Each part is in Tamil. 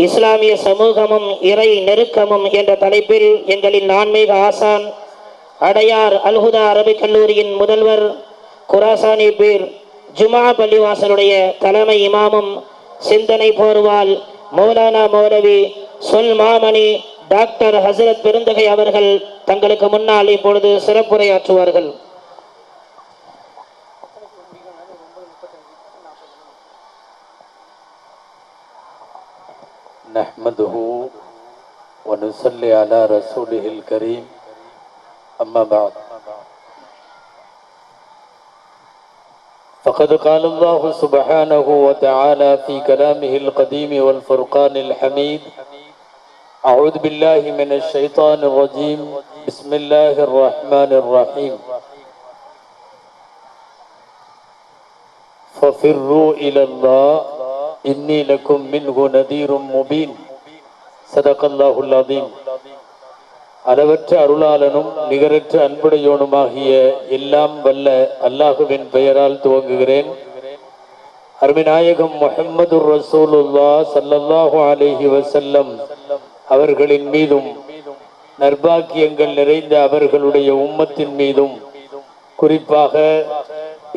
இஸ்லாமிய சமூகமும் இறை நெருக்கமும் என்ற தலைப்பில் எங்களின் ஆன்மீக ஆசான் அடையார் அல்ஹுதா அரபிக் கல்லூரியின் முதல்வர் குராசானி பீர் ஜுமா பள்ளிவாசலுடைய தலைமை இமாமும் சிந்தனை போர்வால் மௌலானா மௌலவி சொல் மாமணி டாக்டர் ஹசரத் பெருந்தகை அவர்கள் தங்களுக்கு முன்னால் இப்பொழுது சிறப்புரையாற்றுவார்கள். نحمده ونصلي على رسوله الكريم أما بعد فقد قال الله سبحانه وتعالى في كلامه القديم والفرقان الحميد أعوذ بالله من الشيطان الرجيم بسم الله الرحمن الرحيم ففروا إلى الله إني لكم منه نذير مبين صدق الله العظيم. அளவற்ற அருளாளனும் நிகரற்ற அன்புடையோனுமாகிய எல்லாம் வல்ல அல்லாஹுவின் பெயரால் துவங்குகிறேன். அருமைநாயகம் முஹம்மது ரசூலுல்லாஹ் ஸல்லல்லாஹு அலைஹி வஸல்லம் அவர்களின் மீதும் நற்பாக்கியங்கள் நிறைந்த அவர்களுடைய உம்மத்தின் மீதும் குறிப்பாக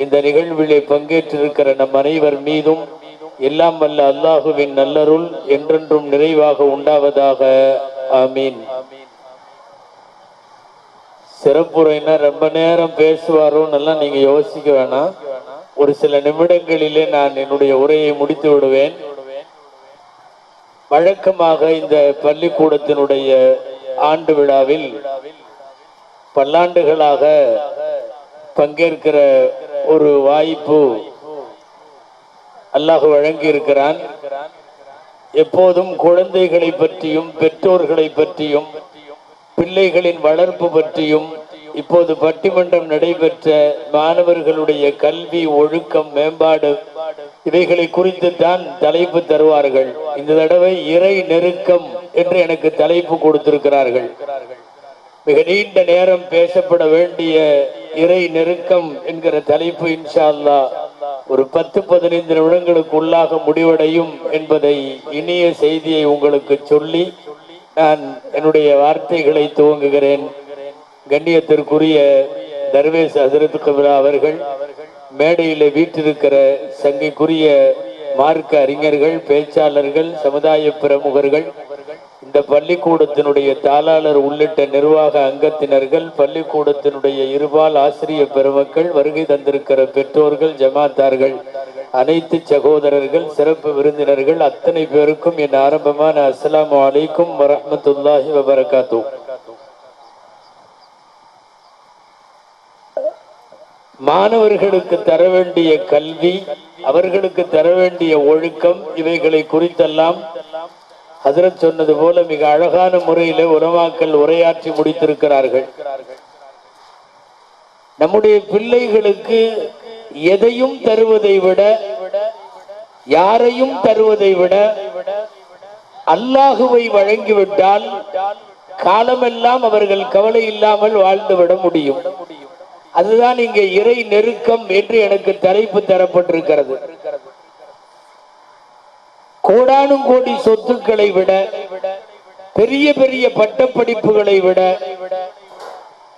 இந்த நிகழ்விலே பங்கேற்றிருக்கிற நம் அனைவர் மீதும் எல்லாம் வல்ல அல்லாஹுவின் நல்லருள் என்றென்றும் நிறைவாக உண்டாவதாக. ஆமீன். சிறப்புரையினர் ரொம்ப நேரம் பேசுவாரோன்னு நீங்க யோசிக்க வேணாம். ஒரு சில நிமிடங்களிலே நான் என்னுடைய உரையை முடித்து விடுவேன். வழக்கமாக இந்த பள்ளிக்கூடத்தினுடைய ஆண்டு விழாவில் பல்லாண்டுகளாக பங்கேற்கிற ஒரு வாய்ப்பு அல்லாஹ் வழங்கி இருக்கிறான். எப்போதும் குழந்தைகளை பற்றியும் பெற்றோர்களை பற்றியும் பிள்ளைகளின் வளர்ப்பு பற்றியும் இப்போது பட்டிமன்றம் நடைபெற்ற மாணவர்களுடைய கல்வி ஒழுக்கம் மேம்பாடு இவைகளை குறித்து தான் தலைப்பு தருவார்கள். இந்த தடவை இறை நெருக்கம் என்று எனக்கு தலைப்பு கொடுத்திருக்கிறார்கள். மிக நீண்ட நேரம் பேசப்பட வேண்டிய இறை நெருக்கம் என்கிற தலைப்பு இன்ஷா அல்லாஹ் ஒரு 10-15 நிமிடங்களுக்கு உள்ளாக முடிவடையும் என்பதை இனிய செய்தியை உங்களுக்கு சொல்லி நான் என்னுடைய வார்த்தைகளை துவங்குகிறேன். கண்ணியத்திற்குரிய தர்வேஸ் ஹசரத் கபிலா அவர்கள், மேடையில் வீற்றிருக்கிற சங்கைக்குரிய மார்க்க அறிஞர்கள், பேச்சாளர்கள், சமுதாய பிரமுகர்கள், இந்த பள்ளிக்கூடத்தினுடைய தாளாளர் உள்ளிட்ட நிர்வாக அங்கத்தினர்கள், பள்ளிக்கூடத்தினுடைய இருபால் ஆசிரிய பெருமக்கள், வருகை தந்திருக்கிற பெற்றோர்கள், ஜமாத்தார்கள், அனைத்து சகோதரர்கள், சிறப்பு விருந்தினர்கள் அத்தனை பேருக்கும் என் ஆரம்பமான அஸ்ஸலாமு அலைக்கும் வரஹ்மத்துல்லாஹி வபரகாத்து. மாணவர்களுக்கு தர வேண்டிய கல்வி, அவர்களுக்கு தர வேண்டிய ஒழுக்கம், இவைகளை குறித்தெல்லாம் ஹஜ்ரத் சொன்னது போல மிக அழகான முறையில உலமாக்கள் உரையாற்றி முடித்திருக்கிறார்கள். நம்முடைய பிள்ளைகளுக்கு எதையும் தருவதை விட, யாரையும் தருவதை விட அல்லாஹுவை வழங்கிவிட்டால் காலமெல்லாம் அவர்கள் கவலை இல்லாமல் வாழ்ந்துவிட முடியும். அதுதான் இங்கே இறை நெருக்கம் என்று எனக்கு தலைப்பு தரப்பட்டிருக்கிறது. கோடானும் கோடி சொத்துக்களை விட, பெரிய பெரிய பட்டப்படிப்புகளை விட,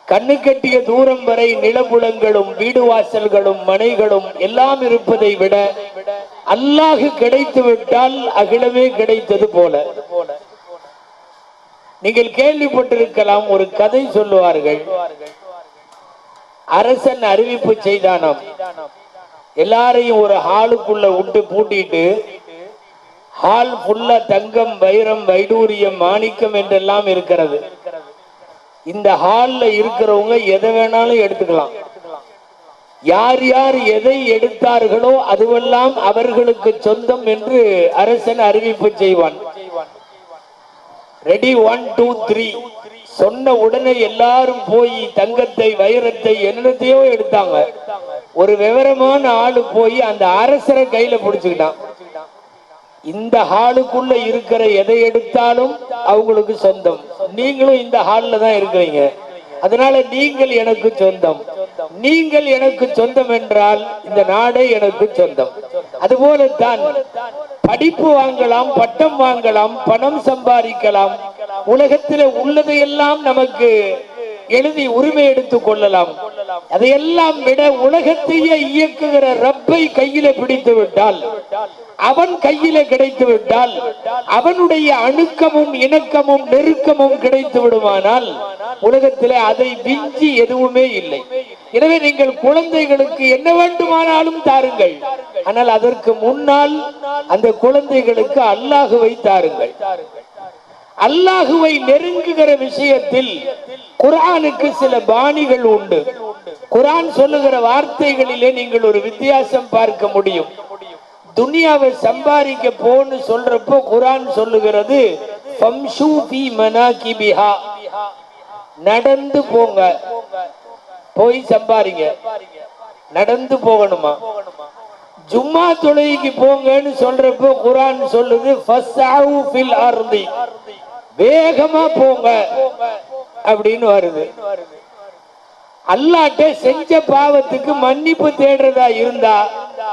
கண்ணு கட்டிய தூரம் வரை நிலபுலங்களும் வீடு வாசல்களும் மனைகளும் எல்லாம் இருப்பதை விட அல்லாஹ் கிடைத்து விட்டால் அகிலமே கிடைத்தது போல. நீங்கள் கேள்விப்பட்டிருக்கலாம், ஒரு கதை சொல்லுவார்கள். அரசன் அறிவிப்பு செய்தானாம், எல்லாரையும் ஒரு ஹாலுக்குள்ள விட்டு பூட்டிட்டு, ஹால் ஃபுல்லா தங்கம், வைரம், வைடூரியம், மாணிக்கம் என்றெல்லாம் இருக்கிறது. இந்த ஹால்ல இருக்கிறவங்க எதை வேணாலும் எடுத்துக்கலாம். யார் யார் எதை எடுத்தார்களோ அதுவெல்லாம் அவர்களுக்கு சொந்தம் என்று அரசன் அறிவிப்பு செய்வான். ரெடி 1 2 3 சொன்ன உடனே எல்லாரும் போய் தங்கத்தை, வைரத்தை, என்னத்தையோ எடுத்தாங்க. ஒரு விவரமான ஆளு போய் அந்த அரசரை கையில பிடிச்சுக்கிட்டான். இந்த ஹாலுக்குள்ள இருக்கிற எதை எடுத்தாலும் அவங்களுக்கு சொந்தம். நீங்களும் இந்த ஹால்ல தான் இருக்கிறீங்க, அதனால நீங்கள் எனக்கு சொந்தம். நீங்கள் எனக்கு சொந்தம் என்றால் இந்த நாடே எனக்கு சொந்தம். அதுபோலத்தான் படிப்பு வாங்கலாம், பட்டம் வாங்கலாம், பணம் சம்பாதிக்கலாம், உலகத்தில் உள்ளதையெல்லாம் நமக்கு எழுதி உரிமை எடுத்துக் கொள்ளலாம். அதையெல்லாம் விட உலகத்தையே இயக்குகிற ரப்பை கையில பிடித்து விட்டால், அவன் கையில கிடைத்து விட்டால், அவனுடைய அணுக்கமும் இணக்கமும் நெருக்கமும் கிடைத்து விடுமானால் உலகத்திலே அதை விஞ்சி எதுவுமே இல்லை. எனவே நீங்கள் குழந்தைகளுக்கு என்ன வேண்டுமானாலும் தாருங்கள், ஆனால் அதற்கு முன்னால் அந்த குழந்தைகளுக்கு அல்லாஹுவை தாருங்கள். அல்லாஹுவை நெருங்குகிற விஷயத்தில் குர்ஆனுக்கு சில பாணிகள் உண்டு. குர்ஆன் சொல்லுகிற வார்த்தைகளிலே நீங்கள் ஒரு வித்தியாசம் பார்க்க முடியும். துனியாவை சம்பாதிக்க போன்னு சொல்றப்போ குர்ஆன் சொல்லுகிறது ஃபம்ஷூ ஃபீ மனாகிபிஹா, நடந்து போங்க, போய் சம்பாதிங்க, நடந்து போகணுமா. ஜும்மா தொழுகைக்கு போங்கன்னு சொல்றப்போ குர்ஆன் சொல்லுது ஃபஸ்ஸவு ஃபில் அர்தி, வேகமா போங்க அப்படின்னு வருது. அல்லாஹ்ட்ட செஞ்ச பாவத்துக்கு மன்னிப்பு தேடுறதா இருந்தா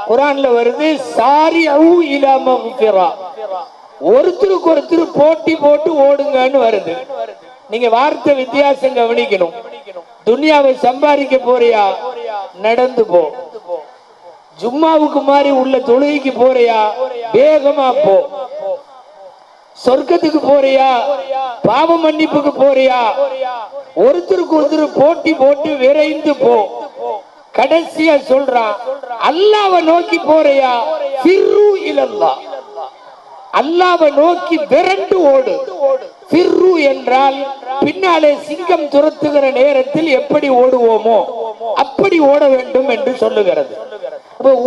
குர்ஆன்ல வருது சாரிஉ இலா மக்ஃபிரா, ஒருத்தருக்கு ஒருத்தர் போட்டி போட்டு ஓடுங்கன்னு வருது. நீங்க வார்த்தை வித்தியாசம் கவனிக்கணும். துனியாவை சம்பாதிக்க போறியா, நடந்து போ. ஜும்மாவுக்கு மாதிரி உள்ள தொழுகைக்கு போறியா, வேகமா போ. சொர்க்கத்துக்கு போறியா, பாவ மன்னிப்புக்கு போறியா, ஒருத்தருக்கு ஒருத்தர் போட்டி போட்டு விரைந்து போ. கடைசியா சொல்றான் அல்லாஹ்வை நோக்கி போறியா, ஃபிர்ரு இலல்லாஹ், அல்லாஹ்வை நோக்கி விரண்டு ஓடு. ஃபிர்ரு என்றால் பின்னாலே சிங்கம் துரத்துகிற நேரத்தில் எப்படி ஓடுவோமோ அப்படி ஓட வேண்டும் என்று சொல்லுகிறது.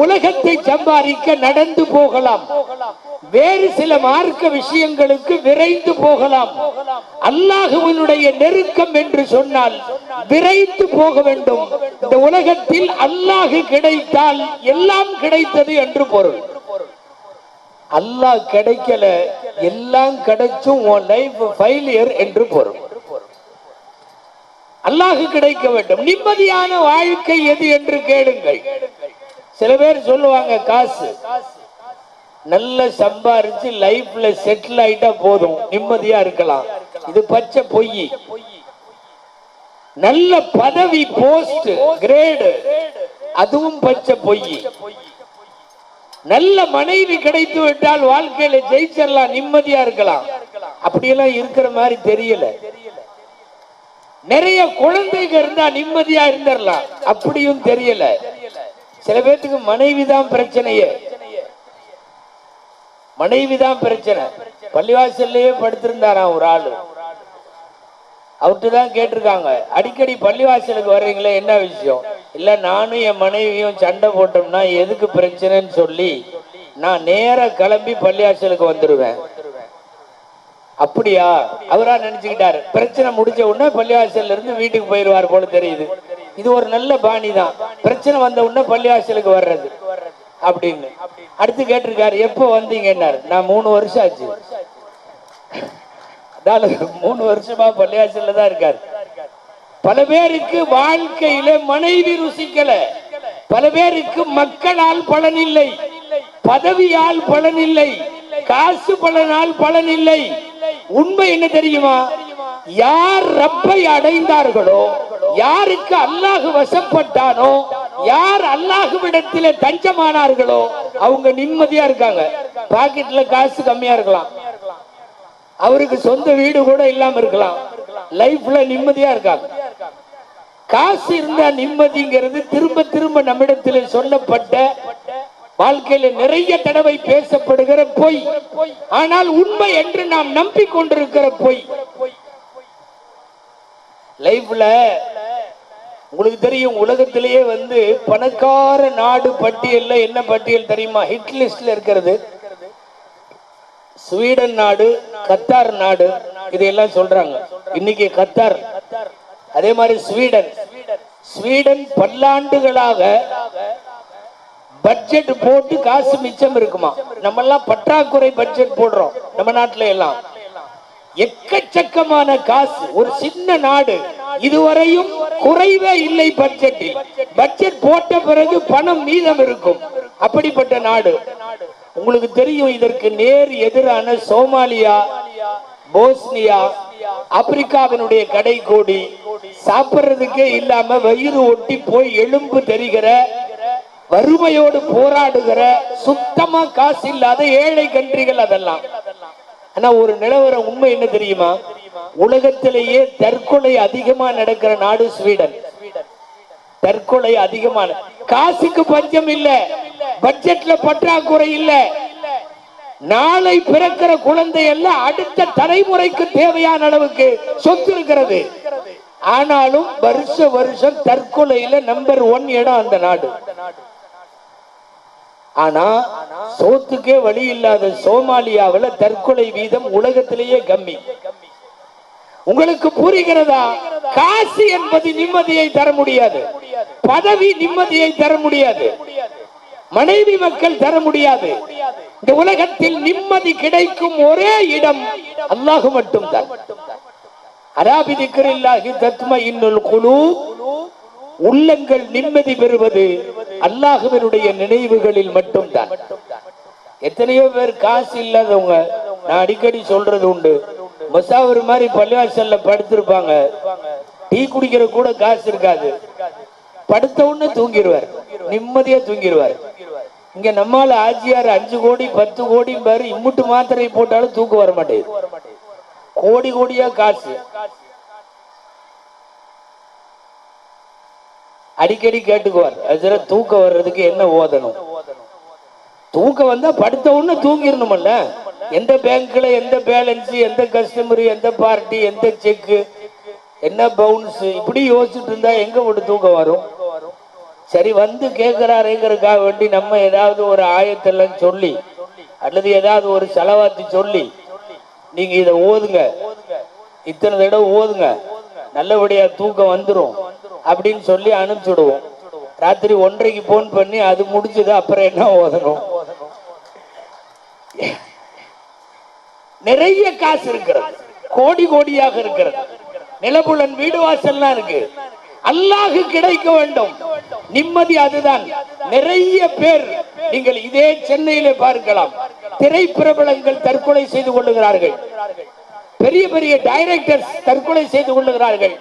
உலகத்தை சம்பாதிக்க நடந்து போகலாம், வேறு சில மார்க்க விஷயங்களுக்கு விரைந்து போகலாம். அல்லாஹ்வினுடைய நெருக்கம் என்று சொன்னால் விரைந்து போக வேண்டும். இந்த உலகத்தில் அல்லாஹ் கிடைத்தால் எல்லாம் கிடைத்தது என்று பொருள். அல்லாஹ் கிடைக்கல, எல்லாம் கிடைச்சும் உன் லைஃப் ஃபெயிலியர் என்று பொருள். அல்லாஹ் கிடைக்க வேண்டும். நிம்மதியான வாழ்க்கை எது என்று கேளுங்கள். சில பேர் சொல்லுவாங்க காசு நல்ல சம்பாரிச்சு லைஃப்ல செட்டில் ஆயிட்டா போதும், நிம்மதியா இருக்கலாம். இது பச்சை பொய். நல்ல பதவி, போஸ்ட், கிரேடு, அதுவும் பச்சை பொய். நல்ல மனைவி கிடைத்து விட்டால் வாழ்க்கையில ஜெயிச்சிடலாம், நிம்மதியா இருக்கலாம். அப்படியெல்லாம் இருக்கிற மாதிரி தெரியல. நிறைய குழந்தைங்க இருந்தா நிம்மதியா இருந்துடலாம், அப்படியும் தெரியல. சில பேருக்கு மனைவிதான் பிரச்சனையே, மனைவிதான் பிரச்சனை. பள்ளிவாசல்லையே படுத்திருந்தாராம் ஒரு ஆளு. அவர்கிட்ட தான் கேட்டிருக்காங்க, அடிக்கடி பள்ளிவாசலுக்கு வர்றீங்களே, என்ன விஷயம்? இல்ல நானும் என் மனைவியும் சண்டை போட்டோம்னா எதுக்கு பிரச்சனைன்னு சொல்லி நான் நேர கிளம்பி பள்ளிவாசலுக்கு வந்துருவேன். அப்படியா? அவரா நினைச்சுக்கிட்டாரு பிரச்சனை முடிஞ்ச உடனே பள்ளிவாசல்ல இருந்து வீட்டுக்கு போயிடுவார் போல தெரியுது. இது ஒரு நல்ல பாணி தான், பிரச்சனை வந்த உடனே பள்ளிவாசலுக்கு வர்றது அப்படின்னு. அடுத்து கேட்டிருக்காரு, எப்போ வந்தீங்கன்னாரு. நான் 3 வருஷம் ஆச்சு. 3 வருஷமா பள்ளிவாசல்ல தான் இருக்காரு. பல பேருக்கு வாழ்க்கையில மனைவி ருசிக்கல, பல பேருக்கு மக்களால் பலன் இல்லை, பதவியால் பலன் இல்லை, காசு பலனால் பலன் இல்லை. உண்மை என்ன தெரியுமா? யார் ரப்பை அடைந்தார்களோ, யாருக்கு அல்லாஹ் வசப்பட்டானோ, யார் அல்லாஹ்விடத்திலே தஞ்சமானார்களோ அவங்க நிம்மதியா இருக்காங்க. பாக்கெட்ல காசு கம்மியா இருக்கலாம், அவருக்கு சொந்த வீடு கூட இல்லாம இருக்கலாம், லைஃப்ல நிம்மதியா இருக்காங்க. காசு இருந்தா நிம்மதிங்கிறது திரும்ப திரும்ப நம்மிடத்தில் சொல்லப்பட்ட, வாழ்க்கையில நிறைய தடவை பேசப்படுகிற பொய். ஆனால் உண்மை என்று நாம் நம்பிக்கொண்டிருக்கிற பொய். லைஃப்ல உங்களுக்கு தெரியும், உலகத்திலேயே பணக்கார நாடு பட்டியல்ல என்ன பட்டியல் தெரியுமா? ஹிட் லிஸ்ட்ல இருக்கிறது ஸ்வீடன் நாடு, கத்தார் நாடு, இதையெல்லாம் சொல்றாங்க. இன்னைக்கு கத்தார், அதே மாதிரி ஸ்வீடன். ஸ்வீடன் பல்லாண்டுகளாக பட்ஜெட் போட்டு காசு மிச்சம் இருக்குமா. நம்ம எல்லாம் பற்றாக்குறை பட்ஜெட் போடுறோம். நம்ம நாட்டுல எல்லாம் எக்கச்சக்கமான காசு. ஒரு சின்ன நாடு, இதுவரையும் குறைவே இல்லை பட்ஜெட்டில். பட்ஜெட் போட்ட பிறகு பணம் மீதம் இருக்கும். அப்படிப்பட்ட நாடு. உங்களுக்கு தெரியும், இதற்கு நேர் எதிரான சோமாலியா, போஸ்னியா, ஆப்பிரிக்காவினுடைய கடைகோடி, சாப்பிடுறதுக்கே இல்லாம வயிறு ஒட்டி போய் எலும்பு தெரிகிற, வறுமையோடு போராடுகிற, சுத்தமா காசு இல்லாத ஏழை கண்ட்ரிகள் அதெல்லாம். ஆனா ஒரு நிலவரம் உண்மை என்ன தெரியுமா? உலகத்திலேயே தற்கொலை அதிகமா நடக்கிற நாடு ஸ்வீடன். தற்கொலை அதிகமான, காசுக்கு பஞ்சம் இல்ல, பட்ஜெட்ல பற்றாக்குறை இல்ல, நாளை பிறக்கிற குழந்தை எல்லாம் அடுத்த தலைமுறைக்கு தேவையான அளவுக்கு சொத்து இருக்கிறது. ஆனாலும் வருஷம் தற்கொலையில நம்பர் 1 இடம் அந்த நாடு. ஆனா சோத்துக்கே வழி இல்லாத சோமாலியாவில் தற்கொலை வீதம் உலகத்திலேயே கம்மி. உங்களுக்கு புரிகிறதா? காசு என்பது நிம்மதியை தர முடியாது, பதவி நிம்மதியை தர முடியாது, மனைவி மக்கள் தர முடியாது. இந்த உலகத்தில் நிம்மதி கிடைக்கும் ஒரே இடம் அல்லாஹ் மட்டும்தான். அராபி திக்ரில்லாஹி தத்மஇன்னுல் குலூப், உள்ளங்கள் நிம்மதி பெறுவது அல்லாஹ்வினுடைய நினைவுகளில் மட்டும்தான். எத்தனையோ பேர் காசு இல்லாதவங்க, நான் அடிக்கடி சொல்றது உண்டு, மசாவர் மாதிரி பள்ளிவாசல்ல படுத்திருப்பாங்க, டீ குடிக்கிற கூட காசு இருக்காது, படுத்த உடனே தூங்கிடுவார், நிம்மதியா தூங்கிடுவார். இங்க நம்மால ஆஜியார் 5 கோடி 10 கோடி பாரு, இம்முட்டு மாத்திரை போட்டாலும் தூக்கம் வர மாட்டேங்குது, கோடி கோடியா காசு. அடிக்கடி கேட்டுக்குவார், அதுல தூக்கம் வர்றதுக்கு என்ன ஓதணும்? தூக்கம் வந்தா படுத்த உடனே தூங்கிடணும்ல. எந்த பேங்க்ல எந்த பேலன்ஸ், எந்த கஸ்டமர், எந்த பார்ட்டி, எந்த செக், என்ன பவுன்ஸ், இப்படி யோசிச்சுட்டு இருந்தா எங்க போட்டு தூக்கம் வரும்? சரி, வந்து கேட்கிறாருங்கிறதுக்காக வேண்டி நம்ம ஏதாவது ஒரு ஆயத்தெல்லாம் சொல்லி அல்லது ஏதாவது ஒரு செலவாத்தி சொல்லி, நீங்க இதை ஓதுங்க, இத்தனை தடவை ஓதுங்க, நல்லபடியா தூக்கம் வந்துடும் அப்படின்னு சொல்லி அனுப்பிச்சுடுவோம். ராத்திரி 1:30க்கு போன் பண்ணி அது முடிஞ்சது, அப்புறம் என்ன ஓதணும்? நிறைய காசு இருக்கிறது, கோடி கோடியாக இருக்கிறது, நிலபுலன் வீடு வாசல்லாம் இருக்கு. அல்லாஹ் கிடைக்க வேண்டும், நிம்மதி அதுதான். நிறைய பேர் நீங்கள் இதே சென்னையிலே பார்க்கலாம், திரைப்பிரபலங்கள் தற்கொலை செய்து கொள்ளுகிறார்கள், பெரிய பெரிய டைரக்டர்ஸ் தற்கொலை செய்து கொள்ளுகிறார்கள்,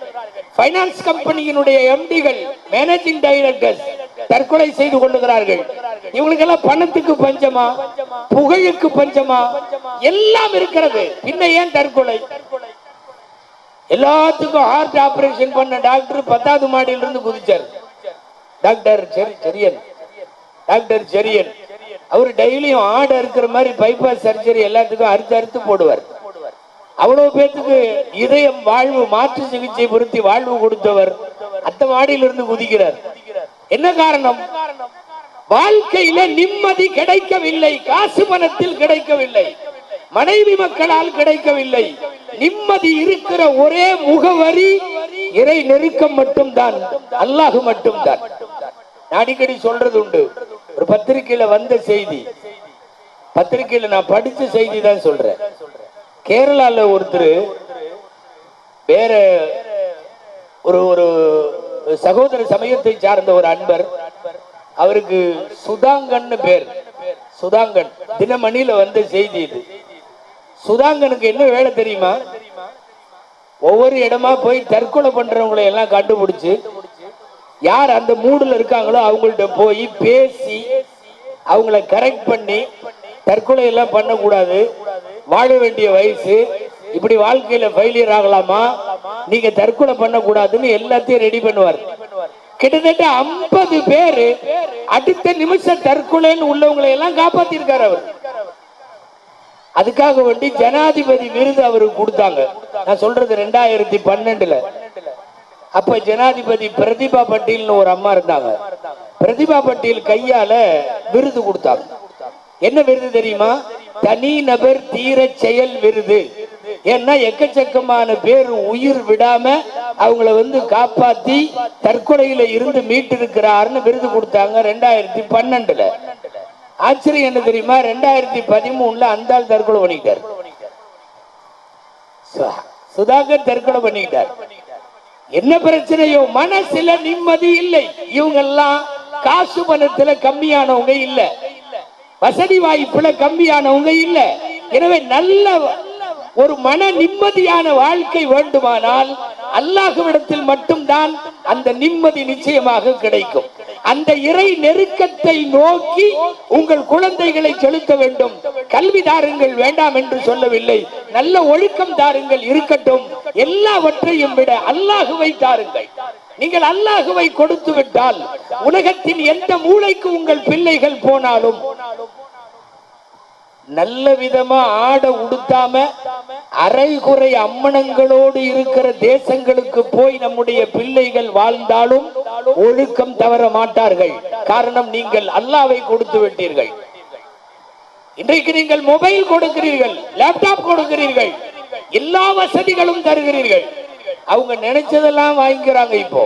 பைனான்ஸ் கம்பெனியினுடைய எம்டிகள், மேனேஜிங் டைரக்டர்ஸ் தற்கொலை செய்து கொள்ளுகிறார்கள். இவங்களுக்கெல்லாம் பணத்துக்கு பஞ்சமா, புகழுக்கு பஞ்சமா? எல்லாம் இருக்கிறது, பின்ன ஏன் தற்கொலை? எல்லாத்துக்கும் ஹார்ட் ஆபரேஷன் பண்ண டாக்டர் 10வது மாடியில இருந்து குதிச்சார். டாக்டர் செரியன் அவர் டெய்லியும் ஆடு இருக்கிற மாதிரி பைபாஸ் சர்ஜரி எல்லாத்துக்கும் அறுத்து போடுவார். அவ்வளவு பேருக்கு இதயம் வாழ்வு மாற்று சிகிச்சை பொருத்தி வாழ்வு கொடுத்தவர் அந்த மாடியிலிருந்து குதிக்கிறார். என்ன காரணம்? வாழ்க்கையில நிம்மதி கிடைக்கவில்லை, காசு பணத்தில் கிடைக்கவில்லை, மனைவி மக்களால் கிடைக்கவில்லை. நிம்மதி இருக்கிற ஒரே முகவரி இறை நெருக்கம் மட்டும்தான், அல்லாஹ் மட்டும்தான். நான் அடிக்கடி சொல்றது உண்டு, ஒரு பத்திரிகையில வந்த செய்தி, பத்திரிகையில நான் படிச்ச செய்தி தான் சொல்றேன். கேரளால ஒருத்தர் வேற ஒரு சகோதர சமயத்தை சார்ந்த ஒரு அன்பர், அவருக்கு சுதாங்கன் பேர், சுதாங்கன், தினமணியில வந்த செய்தி இது. சுதாங்கனுக்கு என்ன வேலை தெரியுமா? ஒவ்வொரு இடமா போய் தற்கொலை பண்றவங்களை எல்லாம் கண்டுபிடிச்சு யார் அந்த மூடுல இருக்காங்களோ அவங்கள்ட்ட போய் பேசி அவங்கள கரெக்ட் பண்ணி, தற்கொலை எல்லாம் பண்ணக்கூடாது, வாழ வேண்டிய வயசு, இப்படி வாழ்க்கையில ஃபெயிலியர் ஆகலாமா, நீங்க தற்கொலை பண்ணக்கூடாதுன்னு எல்லாத்தையும் ரெடி பண்ணுவார். கிட்டத்தட்ட 50 பேரு அடுத்த நிமிஷம் தற்கொலைன்னு உள்ளவங்களை எல்லாம் காப்பாத்திருக்காரு அவர். அதுக்காக வேண்டி ஜனாதிபதி விருது அவருக்கு கொடுத்தாங்க. நான் சொல்றது 2012. அப்ப ஜனாதிபதி பிரதிபா பட்டீல்னு ஒரு அம்மா இருந்தாங்க. பிரதிபா பட்டீல் கையால விருது கொடுத்தாங்க. என்ன விருது தெரியுமா? தனி நபர் தீர செயல் விருது. ஏன்னா எக்கச்சக்கமான பேர் உயிர் விடாம அவங்கள காப்பாத்தி தற்கொலையில இருந்து மீட்டு இருக்கிறாருன்னு விருது கொடுத்தாங்க 2012. ஆச்சரியம் என்ன தெரியுமா? 2013 அந்த ஆள் தற்கொலை பண்ணிக்கிட்டார். சுதாகர் தற்கொலை பண்ணிக்கிட்டார். என்ன பிரச்சனையோ, மனசுல நிம்மதி இல்லை. இவங்க எல்லாம் காசு பணத்துல கம்மியானவங்க இல்ல, வசதி வாய்ப்புல கம்மியானவங்க இல்ல. எனவே நல்ல ஒரு மன நிம்மதியான வாழ்க்கை வேண்டுமானால் அல்லாஹ்விடத்தில் மட்டும்தான் அந்த நிம்மதி நிச்சயமாக கிடைக்கும். அந்த இறை நெருக்கத்தை நோக்கி உங்கள் குழந்தைகளை செலுத்த வேண்டும். கல்வி தாருங்கள் வேண்டாம் என்று சொல்லவில்லை, நல்ல ஒழுக்கம் தாருங்கள் இருக்கட்டும். எல்லாவற்றையும் விட அல்லாஹுவை தாருங்கள். நீங்கள் அல்லாஹுவை கொடுத்து விட்டால் உலகத்தின் எந்த மூலைக்கு உங்கள் பிள்ளைகள் போனாலும் நல்ல விதமா ஆட உடுத்தாம அரைகுறை அம்மனங்களோடு இருக்கிற தேசங்களுக்கு போய் நம்முடைய பிள்ளைகள் வாழ்ந்தாலும் ஒழுக்கம் தவற மாட்டார்கள். காரணம், நீங்கள் அல்லாஹ்வை கொடுத்து விட்டீர்கள். இன்றைக்கு நீங்கள் மொபைல் கொடுக்கிறீர்கள், லேப்டாப் கொடுக்கிறீர்கள், எல்லா வசதிகளும் தருகிறீர்கள். அவங்க நினைச்சதெல்லாம் வாங்கிக்கிறாங்க. இப்போ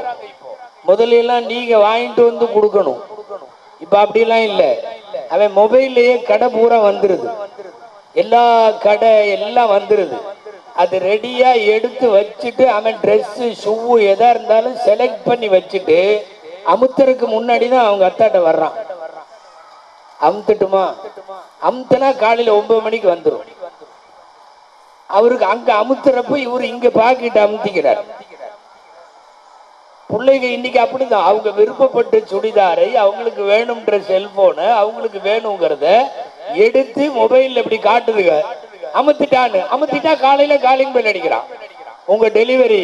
முதல்ல எல்லாம் நீங்க வாங்கிட்டு வந்து கொடுக்கணும், இப்ப அப்படிலாம் இல்ல. அவன் மொபைல்லையே கடை பூரா வந்துருது, எல்லா கடை எல்லாம் வந்துருது. அது ரெடியா எடுத்து வச்சுட்டு அவன் ட்ரெஸ் ஷூ எதா இருந்தாலும் செலக்ட் பண்ணி வச்சுட்டு அமுத்தருக்கு முன்னாடி தான் அவங்க அத்தாட்ட வர்றான். அமுத்துட்டுமா, அமுத்தனா காலையில 9 மணிக்கு வந்துடும். அவருக்கு அங்க அமுத்துறப்ப இவரு இங்க பாக்கிட்டு அமுத்திக்கிறார். பிள்ளைங்க இன்னைக்கு அப்படிதான், அவங்க விருப்பப்பட்ட சுடிதாரை, அவங்களுக்கு வேணும்ன்ற செல்போனு, அவங்களுக்கு வேணுங்கிறத எடுத்து மொபைல்ல இப்படி காட்டுதுங்க. அமுத்திட்டான்னு அமுத்திட்டா காலையில காலிங் பெல் அடிக்கிறான், உங்க delivery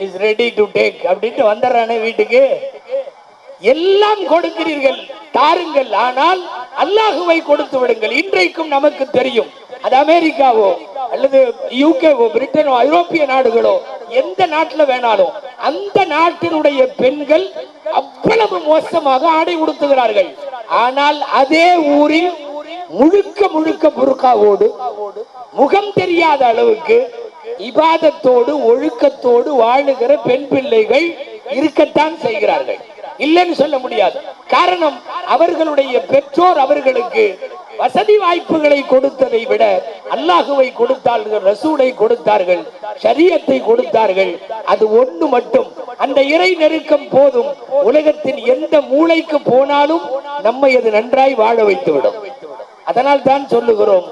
is ready to take அப்படின்ட்டு வந்துடுறானே வீட்டுக்கு. எல்லாம் கொடுக்கிறீர்கள், தாருங்கள், ஆனால் அல்லாஹுவை கொடுத்து விடுங்கள். இன்றைக்கும் நமக்கு தெரியும், அது அமெரிக்காவோ அல்லது யூகேவோ பிரிட்டனோ ஐரோப்பிய நாடுகளோ எந்த நாட்டில் வேணாலும் அந்த நாட்டினுடைய பெண்கள் அவ்வளவு மோசமாக ஆடை உடுத்துகிறார்கள். ஆனால் அதே ஊரில் முழுக்க முழுக்க புர்காவோடு முகம் தெரியாத அளவுக்கு இபாதத்தோடு ஒழுக்கத்தோடு வாழுகிற பெண் பிள்ளைகள் இருக்கத்தான் செய்கிறார்கள், இல்லைன்னு சொல்ல முடியாது. காரணம், அவர்களுடைய பெற்றோர் அவர்களுக்கு வசதி வாய்ப்புகளை கொடுத்ததை விட அல்லாஹுவை கொடுத்தார்கள், ரசூலை கொடுத்தார்கள், ஷரியத்தை கொடுத்தார்கள். அது ஒன்று மட்டும், அந்த இறை நெருக்கம் போதும். உலகத்தின் எந்த மூளைக்கு போனாலும் நம்மை அது நன்றாய் வாழ வைத்துவிடும். அதனால் தான் சொல்லுகிறோம்,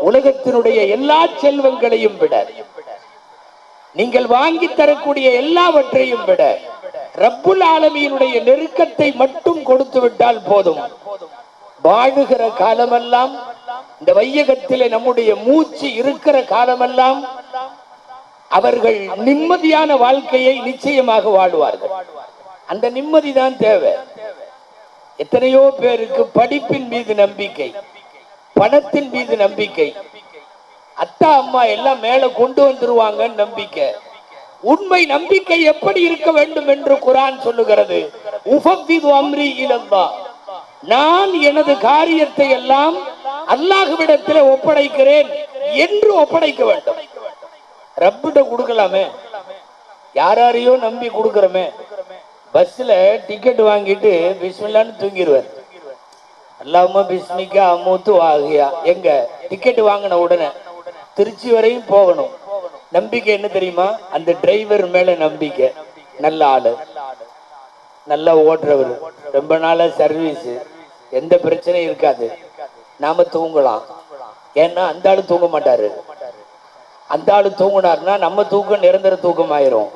உலகத்தினுடைய எல்லா செல்வங்களையும் விட, நீங்கள் வாங்கி தரக்கூடிய எல்லாவற்றையும் விட ரப்புல் ஆலமீனுடைய நெருக்கத்தை மட்டும் கொடுத்து விட்டால் போதும். வாழுகிற காலமெல்லாம், இந்த வையகத்திலே நம்முடைய மூச்சு இருக்கிற காலமெல்லாம் அவர்கள் நிம்மதியான வாழ்க்கையை நிச்சயமாக வாழ்வார்கள். அந்த நிம்மதி தான் தேவை. எத்தனையோ பேருக்கு படிப்பின் மீது நம்பிக்கை, பணத்தின் மீது நம்பிக்கை, அத்தா அம்மா எல்லாம் மேல கொண்டு வந்துருவாங்க நம்பிக்கை. உண்மை நம்பிக்கை எப்படி இருக்க வேண்டும் என்று குர்ஆன் சொல்லுகிறது. உஃபவ்விது அம்ரி இலல்லாஹ், நான் எனது காரியத்தை எல்லாம் அல்லாஹ்விடத்தில் ஒப்படைக்கிறேன் என்று ஒப்படைக்க வேண்டும். ரப்பிட்ட கொடுக்கலாமே, யாரையோ நம்பி கொடுக்கிறோமே. பஸ்ல டிக்கெட் வாங்கிட்டு பிஸ்மில்லான்னு தூங்கிடுவார். அல்லாஹும்ம பிஸ்மிக்கா அம்மூத்து வாகியா. எங்க டிக்கெட் வாங்கின உடனே திருச்சி வரையும் போகணும். நம்பிக்கை என்ன தெரியுமா? அந்த டிரைவர் மேல நம்பிக்கை. நல்ல ஆளு, நல்லா ஓட்டுறவர், ரொம்ப நாளா சர்வீஸ், எந்த பிரச்சனையும் இருக்காது, நாம தூங்கலாம். ஏன்னா அந்த ஆளு தூங்க மாட்டாரு. அந்த ஆளு தூங்கினார்னா நம்ம தூக்கம் நிரந்தர தூக்கம் ஆயிரும்,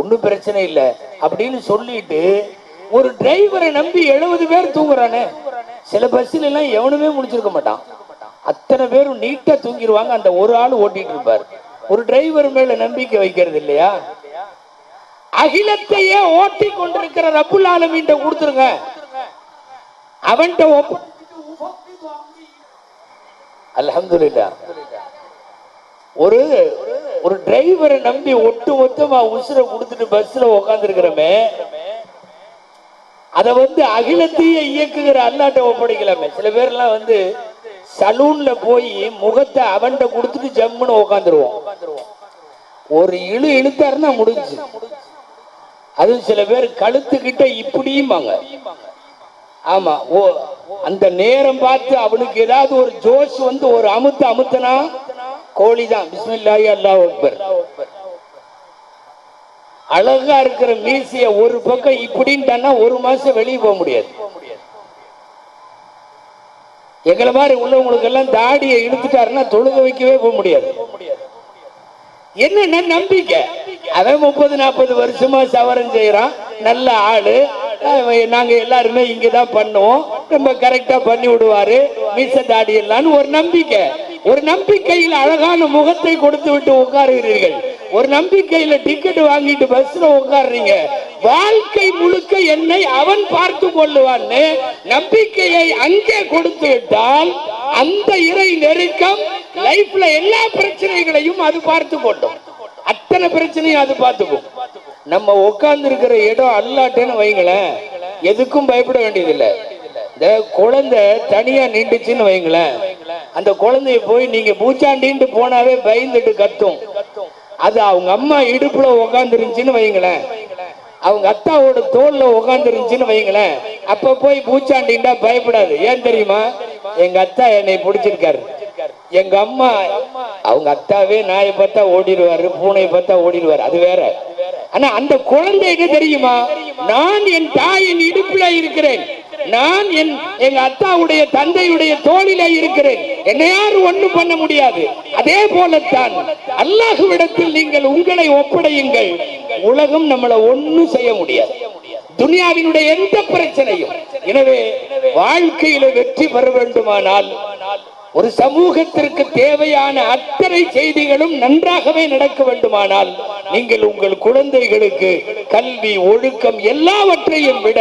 ஒன்னும் பிரச்சனை இல்லை அப்படின்னு சொல்லிட்டு ஒரு டிரைவரை நம்பி 70 பேர் தூங்குறானே. சில பஸ்ல எல்லாம் எவனுமே முடிச்சிருக்க மாட்டான், அத்தனை பேரும் நீட்டா தூங்கிடுவாங்க. அந்த ஒரு ஆள் ஓட்டிட்டு இருப்பார். ஒரு டிரைவர் மேல நம்பிக்கை வைக்கிறது இல்லையா? அகிலத்தையே ஓட்டி கொண்டிருக்கிற ரப்புல் ஆலமீன் கொடுத்துருங்க. அவன்கிட்ட அல்ஹம்துலில்லாஹ். ஒரு டிரைவரை நம்பி ஒட்டு மொத்தமா உசுரை கொடுத்துட்டு பஸ்ல உட்கார்ந்து இருக்கிறமே, அத அகிலத்தையே இயக்குகிற அல்லாட்ட ஒப்படைக்கலாமே. சில பேர் எல்லாம் சலூன்ல போய் முகத்தை அவன்கிட்ட கொடுத்துட்டு ஜம்முன்னு உட்காந்துருவோம். ஒரு இழுத்தாருன்னா முடிஞ்சு. அது சில பேர் கழுத்துக்கிட்ட இப்படியும்பாங்க. ஆமா, அந்த நேரம் பார்த்து அவனுக்கு ஏதாவது ஒரு ஜோஷ் ஒரு அமுத்தனா கோழிதான். பிஸ்மில்லாஹி அல்லாஹு அக்பர். அழகா இருக்கிற மீசிய ஒரு பக்கம் இப்படின்ட்டான்னா 1 மாசம் வெளியே போக முடியாது. எங்களை மாதிரி உள்ளவங்களுக்கு எல்லாம் தாடியை இழுத்துட்டாருன்னா தொழுக வைக்கவே போக முடியாது. என்ன நம்பிக்கை? அவன் 30-40 வருஷமா சவரம் செய்யறான், நல்ல ஆளு, நாங்க எல்லாருமே இங்கதான் பண்ணுவோம், ரொம்ப கரெக்டா பண்ணி விடுவாரு, மீச தாடி எல்லாம் ஒரு நம்பிக்கை. ஒரு நம்பிக்கையில் அழகான முகத்தை கொடுத்து விட்டு உட்காருகிறீர்கள். ஒரு நம்பிக்கையில டிக்கெட் வாங்கிட்டு பஸ்ல உட்காருறீங்க. வாழ்க்கை முழுக்க என்னை அவன் பார்த்து கொள்ளுவான்னு நம்பிக்கையை அங்கே கொடுத்து விட்டால் அந்த இறை நெருக்கம் லைஃப்ல எல்லா பிரச்சனைகளையும் அது பார்த்து கொண்டோம். அத்தனை பிரச்சனையும் அது பார்த்துக்கும். நம்ம உட்கார்ந்து இருக்கிற இடம் அல்லாட்டேன்னு வைங்களேன், எதுக்கும் பயப்பட வேண்டியதில்லை. இந்த குழந்தை தனியா நின்றுச்சுன்னு வைங்களேன், அந்த குழந்தைய போய் நீங்க பூச்சாண்டின்ட்டு போனாவே பயந்துட்டு கத்தும். அது அவங்க அம்மா இடுப்புல உட்கார்ந்து இருந்துச்சுன்னு வைங்களேன், அவங்க அத்தாவோட தோல்ல உட்கார்ந்து இருந்துச்சுன்னு வைங்களேன், அப்ப போய் பூச்சாண்டின்டா பயப்படாது. ஏன் தெரியுமா? எங்க அத்தா என்னை பிடிச்சிருக்காரு. எங்க அம்மா அவங்க அத்தாவே நாயை பார்த்தா ஓடிடுவாரு, பூனையை பார்த்தா ஓடிடுவாரு, அது வேற. ஆனா அந்த குழந்தை என்ன தெரியுமா? நான் என் தாயின் இடுப்புல இருக்கிறேன், நான் எங்க அத்தாவுடைய தந்தையுடைய தோளில இருக்கிறேன், என்னை யாரும் ஒண்ணும் பண்ண முடியாது. அதே போலத்தான் அல்லாஹ்விடத்தில் நீங்கள் உங்களை ஒப்படையுங்கள், உலகம் நம்மளை ஒண்ணும் செய்ய முடியாது, துனியாவினுடைய எந்த பிரச்சனையும். எனவே வாழ்க்கையில வெற்றி பெற வேண்டுமானால் ஒரு சமூகத்திற்கு தேவையான அத்தனை செய்திகளும் நன்றாகவே நடக்க வேண்டுமானால் நீங்கள் உங்கள் குழந்தைகளுக்கு கல்வி, ஒழுக்கம் எல்லாவற்றையும் விட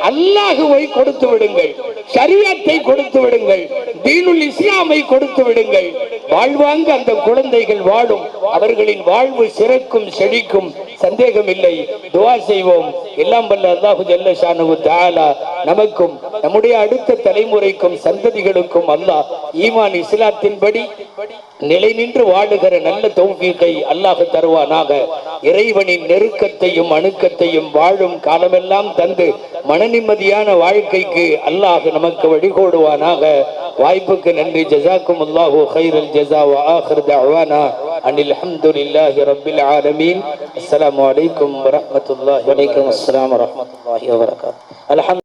அல்லாஹுவை கொடுத்து விடுங்கள், ஷரியத்தை கொடுத்து விடுங்கள், தீனுல் இஸ்லாமை கொடுத்து விடுங்கள். வாழ்வாங்க அந்த குழந்தைகள் வாழும், அவர்களின் வாழ்வு சிறக்கும், செழிக்கும், சந்தேகம் இல்லை. துஆ செய்வோம். எல்லாம் வல்ல அல்லாஹு ஜல்ல ஷானுஹு தஆலா நமக்கும் நம்முடைய அடுத்த தலைமுறைக்கும் சந்ததிகளுக்கும் அல்லாஹ் ஈமான் இஸ்லாத்தின்படி நிலை நின்று வாழுகிற நல்ல தௌஃபீகை அல்லாஹ் தருவானாக. இறைவனின் நெருக்கத்தையும் அணுக்கத்தையும் வாழும் காலமெல்லாம் தந்து மன நிம்மதியான வாழ்க்கைக்கு அல்லாஹ் நமக்கு வழிகோடுவானாக. வாய்ப்புக்கு நன்றி. ஜஸாக்குமுல்லாஹு கைரல் ஜஸா வ ஆகிர் தஅவானா அனில் ஹம்துலில்லாஹி ரப்பில் ஆலமீன். அஸ்ஸலாமு அலைக்கும் வ ரஹ்மத்துல்லாஹி வ பரகாத்துஹு.